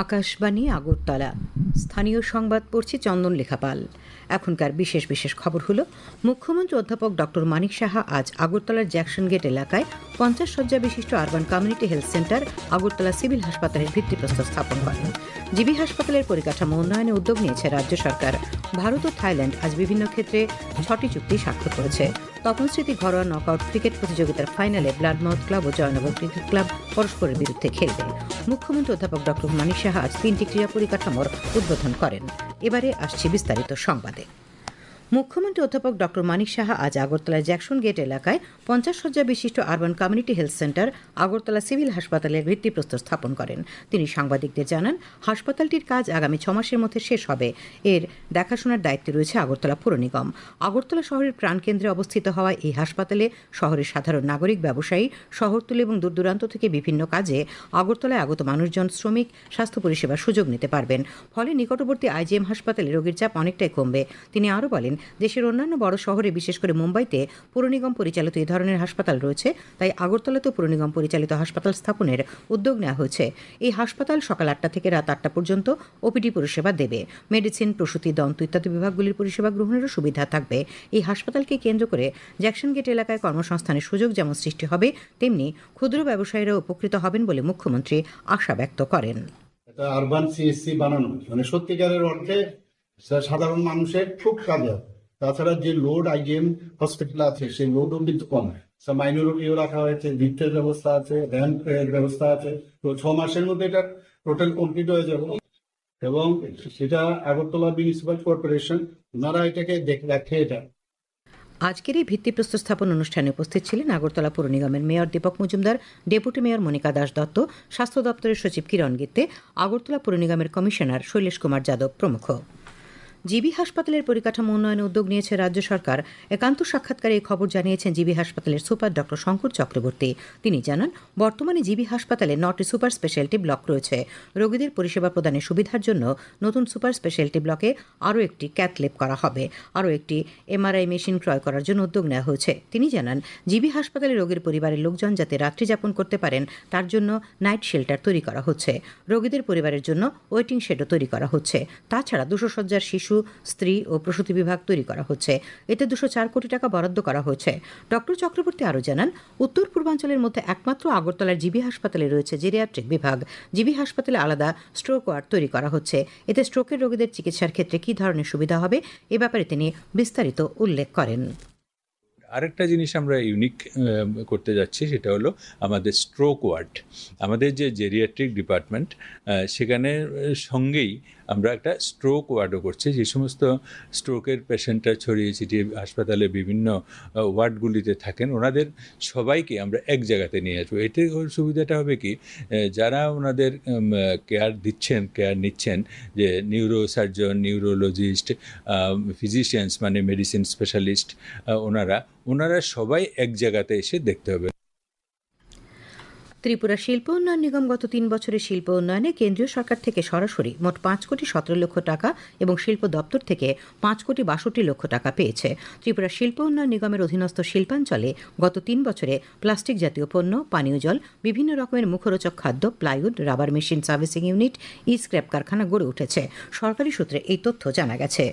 আকাশবাণী আগরতলা। স্থানীয় সংবাদ পড়ছি চন্দন লেখাপাল। এখনকার বিশেষ বিশেষ খবর হলো, মুখ্যমন্ত্রী অধ্যাপক ডক্টর মানিক সাহা আজ আগরতলার জ্যাকসন গেট এলাকায় 50 শয্যা বিশিষ্ট urban community health centre Agartala civil হাসপাতালের ভিত্তিপ্রস্তর স্থাপন করেন। জিবি হাসপাতালের পরিকাঠামো উন্নয়নে উদ্যোগ নিয়েছে রাজ্য সরকার। ভারত ও থাইল্যান্ড আজ বিভিন্ন ক্ষেত্রে 6টি চুক্তি স্বাক্ষর করেছে। তপন স্মৃতি ঘরোয়া নকআউট ক্রিকেট প্রতিযোগিতার ফাইনালে ব্লাডমাউথ ক্লাব ও জয়নগর ক্রিকেট ক্লাব পরস্পরের বিরুদ্ধে খেলবে। মুখ্যমন্ত্রী অধ্যাপক ডক্টর মানিক সাহা আজ 3টি ক্রীড়া পরিকাঠামোর উদ্বোধন করেন। এবারে আসছে বিস্তারিত সংবাদে। মুখ্যমন্ত্রী অধ্যাপক ডক্টর মানিক সাহা আজ আগরতলার জ্যাকসন গেট এলাকায় 50 শয্যা বিশিষ্ট urban community health centre Agartala civil হাসপাতালের ভিত্তিপ্রস্তর স্থাপন করেন। তিনি সাংবাদিকদের জানান, হাসপাতালটির কাজ আগামী 6 মাসের মধ্যে শেষ হবে। এর দেখাশোনার দায়িত্বে রয়েছে আগরতলা পুর নিগম। আগরতলা শহরের প্রাণকেন্দ্রে অবস্থিত হওয়ায় এই হাসপাতালে শহরের সাধারণ নাগরিক, ব্যবসায়ী, শহরতলি এবং দূরদূরান্ত থেকে বিভিন্ন কাজে আগরতলায় আগত মানুষজন, শ্রমিক স্বাস্থ্য পরিষেবার সুযোগ নিতে পারবেন। ফলে নিকটবর্তী আইজিএম হাসপাতালে রোগীর চাপ অনেকটাই কমবে। তিনি আরও বলেন, দেশের অন্যান্য বড় শহরে, বিশেষ করে মুম্বাইতে পুর নিগম পরিচালিত এই ধরনের হাসপাতাল রয়েছে, তাই আগরতলাতেও পুর নিগম পরিচালিত হাসপাতাল স্থাপনের উদ্যোগ নেওয়া হয়েছে। এই হাসপাতাল সকাল 8টা থেকে রাত 8টা পর্যন্ত ওপিডি পরিষেবা দেবে। মেডিসিন, প্রসূতি, দন্ত ইত্যাদি বিভাগগুলির পরিষেবা গ্রহণেরও সুবিধা থাকবে। এই হাসপাতালকে কেন্দ্র করে জ্যাকসন গেট এলাকায় কর্মসংস্থানের সুযোগ যেমন সৃষ্টি হবে, তেমনি ক্ষুদ্র ব্যবসায়ীরা উপকৃত হবেন বলে মুখ্যমন্ত্রী আশা ব্যক্ত করেন। এটা আরবান সিএসসি বানানো, মানে সত্যিকারের অর্থে সাধারণ মানুষের খুব কাজে হবে। তাছাড়া যে লোড আইজিএম হসপিটাল আছে, সেই লোডও কিন্তু কম। মাইনরিটিও রাখা হয়েছে, লিফটের ব্যবস্থা আছে, র্যাম্পের ব্যবস্থা আছে। তো 6 মাসের মধ্যে এটা টোটাল কমপ্লিট হয়ে যাবে এবং সেটা আগরতলা মিউনিসিপাল কর্পোরেশন ওনারা এটাকে দেখে। এটা আজকের এই ভিত্তিপ্রস্তর স্থাপন অনুষ্ঠানে উপস্থিত ছিলেন আগরতলা পুর নিগমের mayor Dipak Majumdar, deputy mayor Monika Das Dutta, স্বাস্থ্য দপ্তরের সচিব কিরণ গিত্তে, আগরতলা পুর নিগমের কমিশনার শৈলেশ কুমার যাদব প্রমুখ। জিবি হাসপাতালের পরিকাঠামো উন্নয়নে উদ্যোগ নিয়েছে রাজ্য সরকার। একান্ত সাক্ষাৎকারে এই খবর জানিয়েছেন জিবি হাসপাতালের সুপার ডক্টর শঙ্কর চক্রবর্তী। তিনি জানান, বর্তমানে জিবি হাসপাতালে 9টি সুপার স্পেশালিটি ব্লক রয়েছে। রোগীদের পরিষেবা প্রদানের সুবিধার জন্য নতুন সুপার স্পেশালিটি ব্লকে আরও একটি ক্যাথ-ল্যাব করা হবে। আরও একটি এমআরআই মেশিন ক্রয় করার জন্য উদ্যোগ নেওয়া হয়েছে। তিনি জানান, জিবি হাসপাতালে রোগীর পরিবারের লোকজন যাতে রাত্রি যাপন করতে পারেন, তার জন্য নাইট শেল্টার তৈরি করা হচ্ছে। রোগীদের পরিবারের জন্য ওয়েটিং শেডও তৈরি করা হচ্ছে। তাছাড়া 200 শয্যার শিশু, স্ত্রী ও প্রসূতি বিভাগ তৈরি করা হচ্ছে। এতে 204 কোটি টাকা বরাদ্দ করা হয়েছে। ডক্টর চক্রবর্তী আরও জানান, উত্তর পূর্বাঞ্চলের মধ্যে একমাত্র আগরতলার জিবি হাসপাতালে রয়েছে জেরিয়াট্রিক বিভাগ। জিবি হাসপাতালে আলাদা স্ট্রোক ওয়ার্ড তৈরি করা হচ্ছে। এতে স্ট্রোকের রোগীদের চিকিৎসার ক্ষেত্রে কী ধরনের সুবিধা হবে, এ ব্যাপারে তিনি বিস্তারিত উল্লেখ করেন। আরেকটা জিনিস আমরা ইউনিক করতে যাচ্ছি, সেটা হলো আমাদের স্ট্রোক ওয়ার্ড। আমাদের যে জেরিয়াট্রিক ডিপার্টমেন্ট, সেখানে সঙ্গেই আমরা একটা স্ট্রোক ওয়ার্ডও করছি। যে সমস্ত স্ট্রোকের পেশেন্টরা ছড়িয়ে ছিটিয়ে হাসপাতালে বিভিন্ন ওয়ার্ডগুলিতে থাকেন, ওনাদের সবাইকে আমরা এক জায়গাতে নিয়ে আসবো। এতে সুবিধাটা হবে কি, যারা ওনাদের কেয়ার নিচ্ছেন, যে নিউরোসার্জন, নিউরোলজিস্ট, ফিজিশিয়ানস মানে মেডিসিন স্পেশালিস্ট, ওনারা সবাই এক জায়গাতে এসে দেখতে হবে। ত্রিপুরা শিল্প উন্নয়ন নিগম গত 3 বছরের শিল্প উন্নয়নে কেন্দ্রীয় সরকার থেকে সরাসরি মোট 5,17,00,000 টাকা এবং শিল্প দপ্তর থেকে 5,62,00,000 টাকা পেয়েছে। ত্রিপুরা শিল্প উন্নয়ন নিগমের অধীনস্থ শিল্পাঞ্চলে গত 3 বছরে প্লাস্টিক জাতীয় পণ্য, পানীয় জল, বিভিন্ন রকমের মুখরোচক খাদ্য, plywood, rubber machine servicing unit, scrap কারখানা গড়ে উঠেছে। সরকারি সূত্রে এই তথ্য জানা গেছে।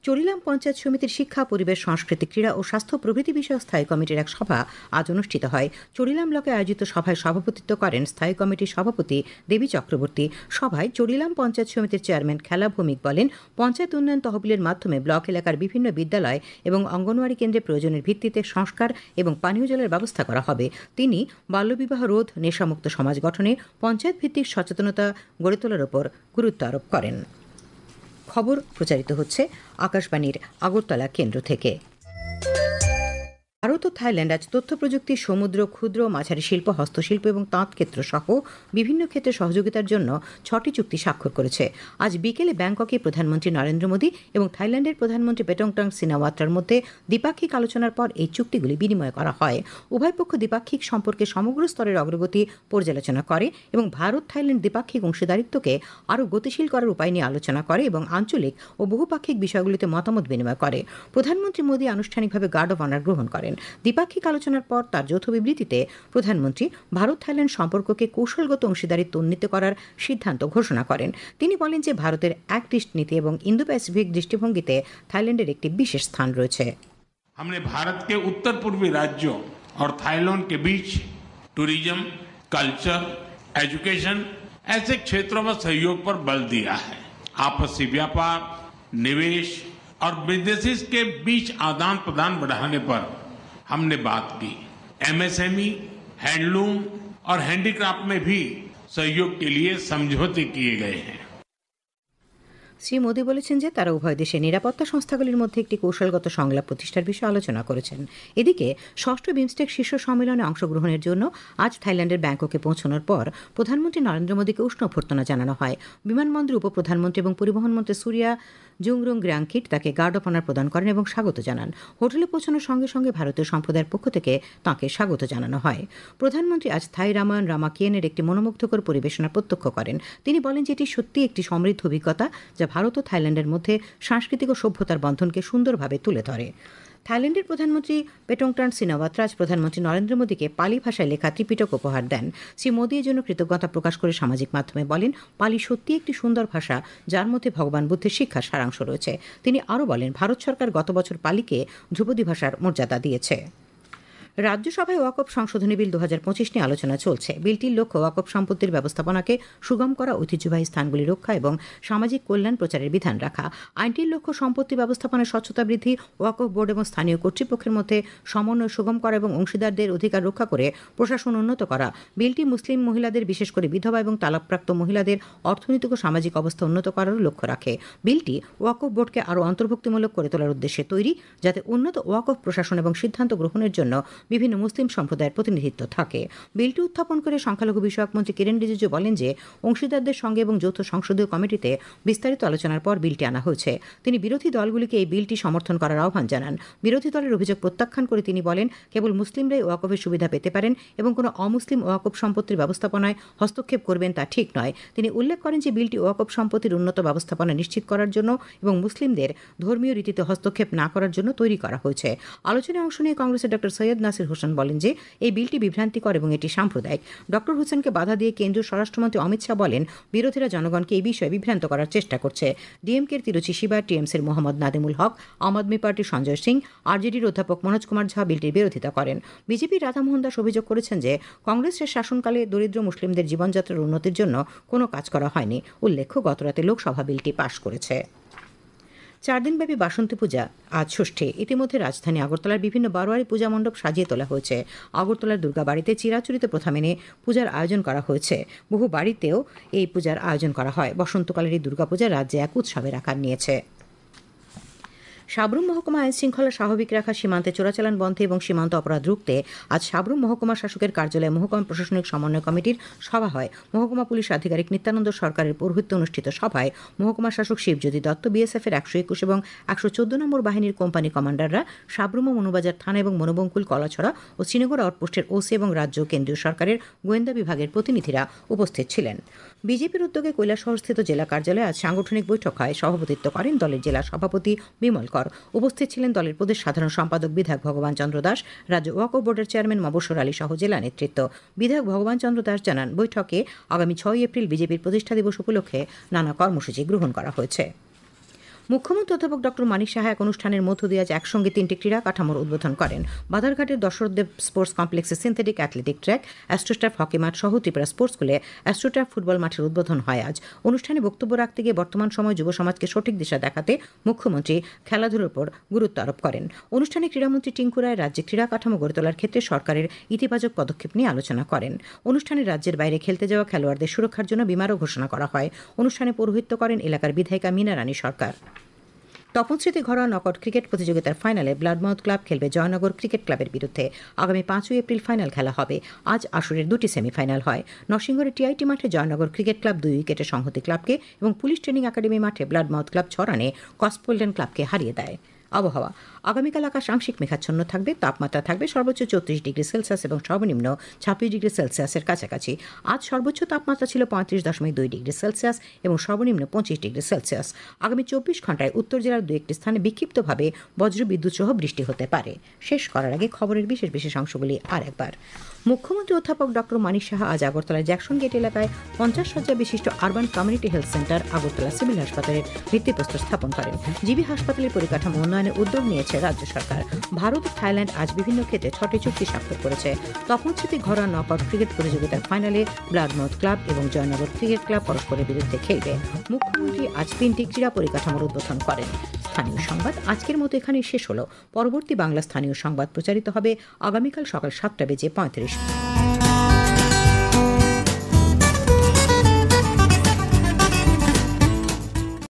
চরিলাম পঞ্চায়েত সমিতির শিক্ষা, পরিবেশ, সংস্কৃতি, ক্রীড়া ও স্বাস্থ্য প্রভৃতি বিষয়ক স্থায়ী কমিটির এক সভা আজ অনুষ্ঠিত হয়। চরিলাম ব্লকে আয়োজিত সভায় সভাপতিত্ব করেন স্থায়ী কমিটির সভাপতি দেবী চক্রবর্তী। সভায় চরিলাম পঞ্চায়েত সমিতির চেয়ারম্যান খেলা ভৌমিক বলেন, পঞ্চায়েত উন্নয়ন তহবিলের মাধ্যমে ব্লক এলাকার বিভিন্ন বিদ্যালয় এবং অঙ্গনওয়াড়ি কেন্দ্রে প্রয়োজনের ভিত্তিতে সংস্কার এবং পানীয় জলের ব্যবস্থা করা হবে। তিনি বাল্যবিবাহ রোধ, নেশামুক্ত সমাজ গঠনে পঞ্চায়েত ভিত্তিক সচেতনতা গড়ে তোলার উপর গুরুত্ব আরোপ করেন। খবর প্রচারিত হচ্ছে আকাশবাণীর আগরতলা কেন্দ্র থেকে। ভারত ও থাইল্যান্ড আজ তথ্য প্রযুক্তি, সমুদ্র, ক্ষুদ্র মাঝারি শিল্প, হস্তশিল্প এবং তাঁত ক্ষেত্র সহ বিভিন্ন ক্ষেত্রে সহযোগিতার জন্য 6টি চুক্তি স্বাক্ষর করেছে। আজ বিকেলে ব্যাংককে প্রধানমন্ত্রী নরেন্দ্র মোদী এবং থাইল্যান্ডের প্রধানমন্ত্রী পেটংটং সিনাওয়াত্রার মধ্যে দ্বিপাক্ষিক আলোচনার পর এই চুক্তিগুলি বিনিময় করা হয়। উভয় পক্ষ দ্বিপাক্ষিক সম্পর্কে সমগ্র স্তরের অগ্রগতি পর্যালোচনা করে এবং ভারত থাইল্যান্ড দ্বিপাক্ষিক অংশীদারিত্বকে আরও গতিশীল করার উপায় নিয়ে আলোচনা করে এবং আঞ্চলিক ও বহুপাক্ষিক বিষয়গুলিতে মতামত বিনিময় করে। প্রধানমন্ত্রী মোদী আনুষ্ঠানিকভাবে গার্ড অব অনার গ্রহণ করেন। করেন। দ্বিপাক্ষিক আলোচনার পর তার যৌথ বিবৃতিতে প্রধানমন্ত্রী ভারত থাইল্যান্ড সম্পর্ককে কৌশলগত অংশীদারিত্ব উন্নীত করার সিদ্ধান্ত ঘোষণা করেন। তিনি বলেন যে ভারতের অ্যাক্ট ইস্ট নীতি এবং ইন্দো প্যাসিফিক দৃষ্টিভঙ্গিতে থাইল্যান্ডের একটি বিশেষ স্থান রয়েছে। हमने भारत के उत्तर पूर्वी राज्यों और थाईलैंड के बीच टूरिज्म, कल्चर, एजुकेशन ऐसे क्षेत्रों में सहयोग पर बल दिया है। आपसी व्यापार, निवेश और बिजनेसेस के बीच आदान प्रदान बढ़ाने पर हमने बात की। एमएसएमई, हैंडलूम और हैंडीक्राफ्ट में भी सहयोग के लिए समझौते किए गए हैं। শ্রী মোদী বলেছেন যে তারা উভয় দেশের নিরাপত্তা সংস্থাগুলির মধ্যে একটি কৌশলগত সংলাপ প্রতিষ্ঠার বিষয়ে আলোচনা করেছেন। এদিকে ষষ্ঠ বিমস্টেক শীর্ষ সম্মেলনে অংশগ্রহণের জন্য আজ থাইল্যান্ডের ব্যাংককে পৌঁছানোর পর প্রধানমন্ত্রী নরেন্দ্র মোদীকে উষ্ণ অভ্যর্থনা জানানো হয়। বিমানবন্দরে উপপ্রধানমন্ত্রী এবং পরিবহন মন্ত্রী সুরিয়া জুংরুং গ্রাংকিট তাকে গার্ড অফ অনার প্রদান করেন এবং স্বাগত জানান। হোটেলে পৌঁছানোর সঙ্গে সঙ্গে ভারতীয় সম্প্রদায়ের পক্ষ থেকে তাঁকে স্বাগত জানানো হয়। প্রধানমন্ত্রী আজ থাই রামায়ণ রামাকিয়েনের একটি মনোমুগ্ধকর পরিবেশনা প্রত্যক্ষ করেন। তিনি বলেন যে এটি সত্যি একটি সমৃদ্ধ অভিজ্ঞতা যা ভারত ও থাইল্যান্ডের মধ্যে সাংস্কৃতিক ও সভ্যতার বন্ধনকে সুন্দরভাবে তুলে ধরে। থাইল্যান্ডের প্রধানমন্ত্রী পেটংটান সিনাওয়াত্রা আজ প্রধানমন্ত্রী নরেন্দ্র মোদীকে পালি ভাষায় লেখা ত্রিপিটক উপহার দেন। শ্রী মোদী এর জন্য কৃতজ্ঞতা প্রকাশ করে সামাজিক মাধ্যমে বলেন, পালি সত্যি একটি সুন্দর ভাষা যার মধ্যে ভগবান বুদ্ধের শিক্ষার সারাংশ রয়েছে। তিনি আরও বলেন, ভারত সরকার গত বছর পালিকে ধ্রুপদী ভাষার মর্যাদা দিয়েছে। রাজ্যসভায় ওয়াকফ সংশোধনী বিল 2025 নিয়ে আলোচনা চলছে। বিলটির লক্ষ্য ওয়াকফ সম্পত্তির ব্যবস্থাপনাকে সুগম করা, ঐতিহ্যবাহী স্থানগুলি রক্ষা এবং সামাজিক কল্যাণ প্রচারের বিধান রাখা। আইনটির লক্ষ্য সম্পত্তি ব্যবস্থাপনার স্বচ্ছতা বৃদ্ধি, ওয়াকফ বোর্ড এবং স্থানীয় কর্তৃপক্ষের মধ্যে সমন্বয় সুগম করা এবং অংশীদারদের অধিকার রক্ষা করে প্রশাসন উন্নত করা। বিলটি মুসলিম মহিলাদের, বিশেষ করে বিধবা এবং তালাকপ্রাপ্ত মহিলাদের অর্থনৈতিক ও সামাজিক অবস্থা উন্নত করারও লক্ষ্য রাখে। বিলটি ওয়াকফ বোর্ডকে আরও অন্তর্ভুক্তিমূলক করে তোলার উদ্দেশ্যে তৈরি, যাতে উন্নত ওয়াকফ প্রশাসন এবং সিদ্ধান্ত গ্রহণের জন্য বিভিন্ন মুসলিম সম্প্রদায়ের প্রতিনিধিত্ব থাকে। বিলটি উত্থাপন করে সংখ্যালঘু বিষয়ক মন্ত্রী কিরেন রিজিজু বলেন যে অংশীদারদের সঙ্গে এবং যৌথ সংসদীয় কমিটিতে বিস্তারিত আলোচনার পর বিলটি আনা হয়েছে। তিনি বিরোধী দলগুলিকে এই বিলটি সমর্থন করার আহ্বান জানান। বিরোধী দলের অভিযোগ প্রত্যাখ্যান করে তিনি বলেন, কেবল মুসলিমরাই ওয়াকফের সুবিধা পেতে পারেন এবং কোনো অমুসলিম ওয়াকফ সম্পত্তির ব্যবস্থাপনায় হস্তক্ষেপ করবেন তা ঠিক নয়। তিনি উল্লেখ করেন যে বিলটি ওয়াকফ সম্পত্তির উন্নত ব্যবস্থাপনা নিশ্চিত করার জন্য এবং মুসলিমদের ধর্মীয় রীতিতে হস্তক্ষেপ না করার জন্য তৈরি করা হয়েছে। আলোচনায় অংশ নিয়ে কংগ্রেসের ডক্টর সৈয়দ নাসির হোসেন বলেন যে এই বিলটি বিভ্রান্তিকর এবং এটি সাম্প্রদায়িক। ডক্টর হোসেনকে বাধা দিয়ে কেন্দ্রীয় স্বরাষ্ট্রমন্ত্রী অমিত শাহ বলেন, বিরোধীরা জনগণকে এই বিষয়ে বিভ্রান্ত করার চেষ্টা করছে। ডিএমকের তিরুচি শিবা, টিএমসির মোহাম্মদ নাদিমুল হক, আম আদমি পার্টির সঞ্জয় সিং, আরজেডির অধ্যাপক মনোজ কুমার ঝা বিলটির বিরোধিতা করেন। বিজেপির রাধামোহন দাস অভিযোগ করেছেন যে কংগ্রেসের শাসনকালে দরিদ্র মুসলিমদের জীবনযাত্রার উন্নতির জন্য কোনো কাজ করা হয়নি। উল্লেখ্য, গতরাতে লোকসভা বিলটি পাশ করেছে। 4 দিনব্যাপী বাসন্তী পূজা আজ ষষ্ঠী। ইতিমধ্যে রাজধানী আগরতলার বিভিন্ন বারোয়ারি পূজা মণ্ডপ সাজিয়ে তোলা হয়েছে। আগরতলার দুর্গা বাড়িতে চিরাচরিত প্রথা মেনে পূজার আয়োজন করা হয়েছে। বহু বাড়িতেও এই পূজার আয়োজন করা হয়। বসন্তকালের এই দুর্গাপূজা রাজ্যে এক উৎসবের আকার নিয়েছে। সাবরুম মহকুমা আইন শৃঙ্খলা স্বাভাবিক রাখা, সীমান্তে চোরাচালান বন্ধে এবং সীমান্ত অপরাধ রুখতে আজ সাবরুম মহকুমা শাসকের কার্যালয়ে মহকুমা প্রশাসনিক সমন্বয় কমিটির সভা হয়। মহকুমা পুলিশ আধিকারিক নিত্যানন্দ সরকারের পৌরোহিত্যে অনুষ্ঠিত সভায় মহকুমা শাসক শিবজ্যোতি দত্ত, বিএসএফের 121 এবং 114 নম্বর বাহিনীর কোম্পানি কমান্ডাররা, সাবরুম ও মনুবাজার থানা এবং মনোবঙ্কুল, কলাছড়া ও শ্রীনগর আউটপোস্টের ওসি এবং রাজ্য কেন্দ্রীয় সরকারের গোয়েন্দা বিভাগের প্রতিনিধিরা উপস্থিত ছিলেন। বিজেপির উদ্যোগে কৈলাসহরস্থিত জেলা কার্যালয়ে আজ সাংগঠনিক বৈঠক হয়। সভাপতিত্ব করেন দলের জেলা সভাপতি বিমল কর। উপস্থিত ছিলেন দলের প্রদেশ সাধারণ সম্পাদক বিধায়ক ভগবান চন্দ্র দাস, রাজ্য ওয়াকফ বোর্ডের চেয়ারম্যান মবস্বর আলী সহ জেলা নেতৃত্ব। বিধায়ক ভগবান চন্দ্র দাস জানান, বৈঠকে আগামী 6 এপ্রিল বিজেপির প্রতিষ্ঠা দিবস উপলক্ষে নানা কর্মসূচি গ্রহণ করা হয়েছে। মুখ্যমন্ত্রী অধ্যাপক ডক্টর মানিক সাহা এক অনুষ্ঠানের মধ্য দিয়ে আজ একসঙ্গে 3টি ক্রীড়া কাঠামোর উদ্বোধন করেন। বাধারঘাটের দশরথদেব স্পোর্টস কমপ্লেক্সে সিনথেটিক অ্যাথলেটিক ট্র্যাক, অ্যাস্ট্রোস্টাফ হকি মাঠ সহ ত্রিপুরা স্পোর্টস স্কুলে অ্যাস্ট্রোটাফ ফুটবল মাঠের উদ্বোধন হয় আজ। অনুষ্ঠানে বক্তব্য রাখতে গিয়ে বর্তমান সময় যুব সমাজকে সঠিক দিশা দেখাতে মুখ্যমন্ত্রী খেলাধুলার উপর গুরুত্ব আরোপ করেন। অনুষ্ঠানে ক্রীড়ামন্ত্রী টিঙ্কু রায় রাজ্যে ক্রীড়া কাঠামো গড়ে তোলার ক্ষেত্রে সরকারের ইতিবাচক পদক্ষেপ নিয়ে আলোচনা করেন। অনুষ্ঠানে রাজ্যের বাইরে খেলতে যাওয়া খেলোয়াড়দের সুরক্ষার জন্য বিমারও ঘোষণা করা হয়। অনুষ্ঠানে পৌরোহিত্য করেন এলাকার বিধায়িকা মীনা রানী সরকার। তপনস্মৃতি ঘরোয়া নকআউট ক্রিকেট প্রতিযোগিতার ফাইনালে ব্লাডমাউথ ক্লাব খেলবে জয়নগর ক্রিকেট ক্লাবের বিরুদ্ধে। আগামী 5 এপ্রিল ফাইনাল খেলা হবে। আজ আসরের 2টি সেমিফাইনাল হয়। নরসিংগড়ের টিআইটি মাঠে জয়নগর ক্রিকেট ক্লাব 2 উইকেটে সংহতি ক্লাবকে এবং পুলিশ ট্রেনিং একাডেমি মাঠে ব্লাডমাউথ ক্লাব 6 রানে কসপোল্ডেন ক্লাবকে হারিয়ে দেয়। আবহাওয়া আগামীকাল আকাশ আংশিক মেঘাচ্ছন্ন থাকবে, তাপমাত্রা থাকবে সর্বোচ্চ 34 ডিগ্রি সেলসিয়াস এবং সর্বনিম্ন 26 ডিগ্রি সেলসিয়াসের কাছাকাছি। আজ সর্বোচ্চ তাপমাত্রা ছিল 35.2 ডিগ্রি সেলসিয়াস এবং সর্বনিম্ন 25 ডিগ্রি সেলসিয়াস। আগামী 24 ঘন্টায় উত্তর জেলার দু একটি স্থানে বিক্ষিপ্তভাবে বজ্রবিদ্যুৎ সহ বৃষ্টি হতে পারে। শেষ করার আগে খবরের বিশেষ বিশেষ অংশগুলি আরেকবার। মুখ্যমন্ত্রী অধ্যাপক ডক্টর মানিক সাহা আজ আগরতলার জ্যাকসন গেট এলাকায় 50 শয্যা বিশিষ্ট urban community health centre Agartala civil হাসপাতালের ভিত্তিপ্রস্তর স্থাপন করেন। জিবি হাসপাতালের পরিকাঠামো উন্নয়নে উদ্যোগ নিয়েছে রাজ্য সরকার। ভারত ও থাইল্যান্ড আজ বিভিন্ন ক্ষেত্রে 6টি চুক্তি স্বাক্ষর করেছে। তপন স্মৃতি ঘরোয়া নকআউট ক্রিকেট প্রতিযোগিতার ফাইনালে ব্লাডমাউথ ক্লাব এবং জয়নগর ক্রিকেট ক্লাব পরস্পরের বিরুদ্ধে খেলবে। মুখ্যমন্ত্রী আজ 3টি ক্রীড়া পরিকাঠামোর উদ্বোধন করেন। স্থানীয় সংবাদ আজকের মতো এখানেই শেষ হলো। পরবর্তী বাংলা স্থানীয় সংবাদ প্রচারিত হবে আগামীকাল সকাল 7:35